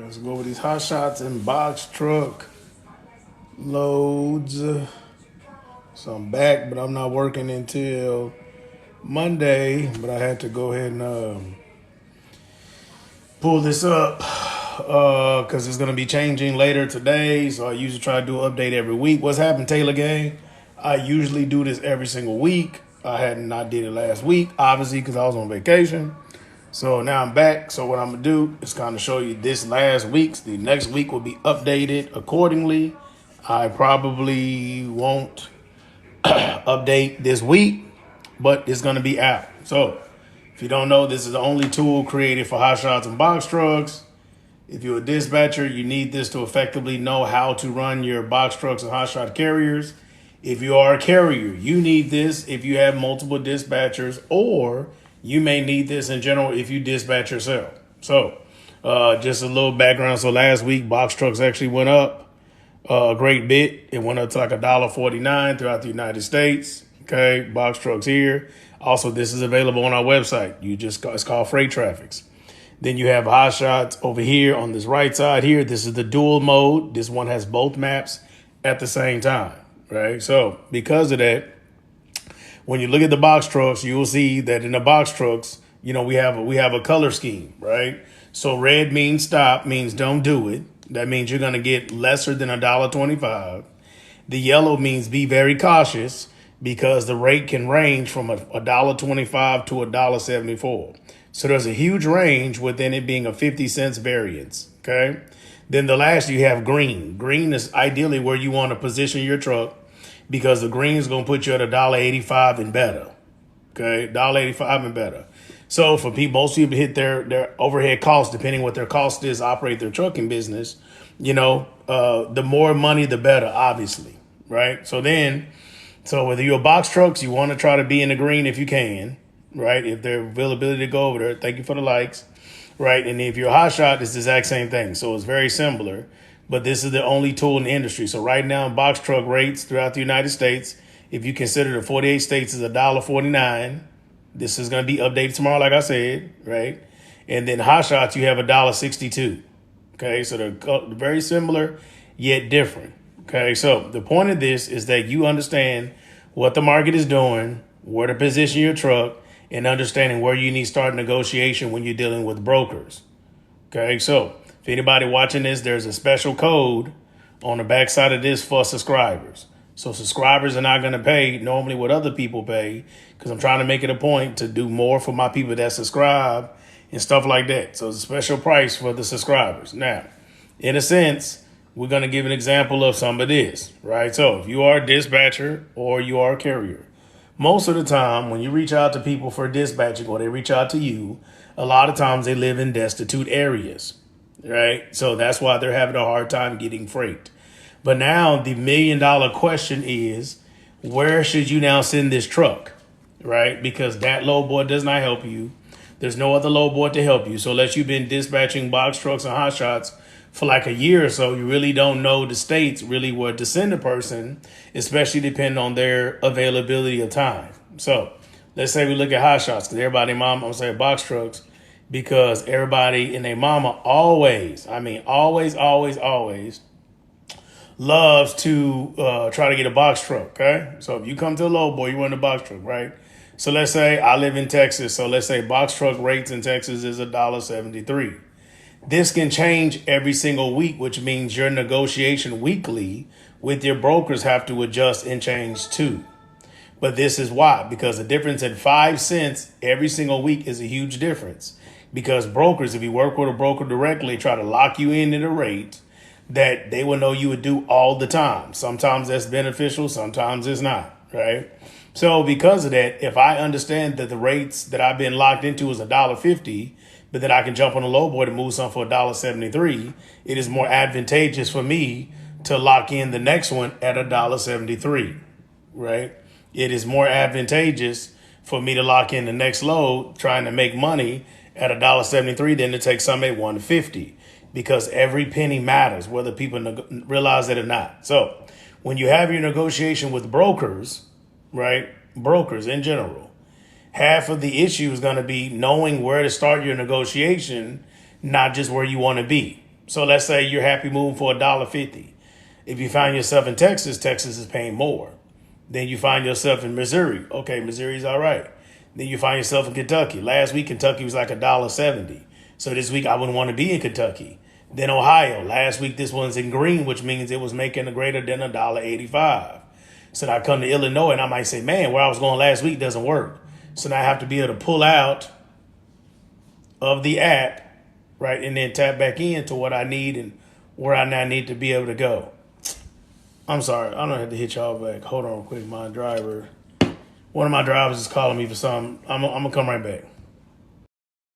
Let's go over these Hotshots and box truck loads. So I'm back, but I'm not working until Monday. But I had to go ahead and pull this up because it's going to be changing later today. So I usually try to do an update every week. What's happened, Taylor Gang? I usually do this every single week. I had not did it last week, obviously, because I was on vacation. So now I'm back. So what I'm gonna do is kind of show you this last week's. The next week will be updated accordingly. I probably won't update this week, but it's gonna be out. So if you don't know, this is the only tool created for Hotshots and box trucks. If you're a dispatcher, you need this to effectively know how to run your box trucks and hotshot carriers. If you are a carrier, you need this if you have multiple dispatchers, or you may need this in general if you dispatch yourself. So just a little background. So last week, box trucks actually went up a great bit. It went up to like $1.49 throughout the United States. Okay, box trucks here. Also, this is available on our website. It's called Freight Traffics. Then you have Hotshots over here on this right side here. This is the dual mode. This one has both maps at the same time, right? So because of that, when you look at the box trucks, you will see that in the box trucks, we have a color scheme, right? So red means stop, means don't do it. That means you're going to get lesser than $1.25. The yellow means be very cautious because the rate can range from $1.25 to $1.74. So there's a huge range within it being a 50 cents variance. Okay. Then the last you have green. Green is ideally where you want to position your truck because the green is going to put you at $1.85 and better. Okay. $1.85 and better. So for people, most people hit their overhead costs, depending what their cost is, operate their trucking business, the more money, the better, obviously. Right. So whether you're a box trucks, you want to try to be in the green if you can. Right, if there's availability to go over there, thank you for the likes. Right, and if you're a hotshot, it's the exact same thing. So it's very similar, but this is the only tool in the industry. So right now, box truck rates throughout the United States, if you consider the 48 states, is $1.49. This is going to be updated tomorrow, like I said, right? And then hotshots, you have $1.62. Okay, so they're very similar yet different. Okay, so the point of this is that you understand what the market is doing, where to position your truck, and understanding where you need to start negotiation when you're dealing with brokers. Okay, so if anybody watching this, there's a special code on the backside of this for subscribers. So subscribers are not going to pay normally what other people pay because I'm trying to make it a point to do more for my people that subscribe and stuff like that. So it's a special price for the subscribers. Now, in a sense, we're going to give an example of some of this, right? So if you are a dispatcher or you are a carrier, most of the time, when you reach out to people for dispatching or they reach out to you, a lot of times they live in destitute areas, right? So that's why they're having a hard time getting freight. But now the $1 million question is, where should you now send this truck, right? Because that low boy does not help you. There's no other low boy to help you. So unless you've been dispatching box trucks and hotshots for like a year or so, you really don't know the states really where to send a person, especially depending on their availability of time. So let's say we look at hotshots because everybody, I'm going to say box trucks, because everybody and their mama always loves to try to get a box truck. Okay. So if you come to a low boy, you want a box truck, right? So let's say I live in Texas. So let's say box truck rates in Texas is $1.73. This can change every single week, which means your negotiation weekly with your brokers have to adjust and change too. But this is why, because the difference in 5 cents every single week is a huge difference. Because brokers, if you work with a broker directly, try to lock you in at a rate that they will know you would do all the time. Sometimes that's beneficial, sometimes it's not, right? So because of that, if I understand that the rates that I've been locked into is $1.50, but then I can jump on a low boy to move some for $1.73, it is more advantageous for me to lock in the next one at $1.73, right? It is more advantageous for me to lock in the next load trying to make money at $1.73 than to take some at $1.50, because every penny matters, whether people realize it or not. So when you have your negotiation with brokers, right, brokers in general, half of the issue is going to be knowing where to start your negotiation, not just where you want to be. So let's say you're happy moving for $1.50. If you find yourself in Texas, Texas is paying more. Then you find yourself in Missouri. Okay, Missouri's all right. Then you find yourself in Kentucky. Last week, Kentucky was like $1.70. So this week, I wouldn't want to be in Kentucky. Then Ohio. Last week, this one's in green, which means it was making a greater than $1.85. So now I come to Illinois and I might say, man, where I was going last week doesn't work. So now I have to be able to pull out of the app, right, and then tap back into what I need and where I now need to be able to go. I'm sorry, I don't have to hit y'all back. Hold on quick, one of my drivers is calling me for something. I'm gonna come right back.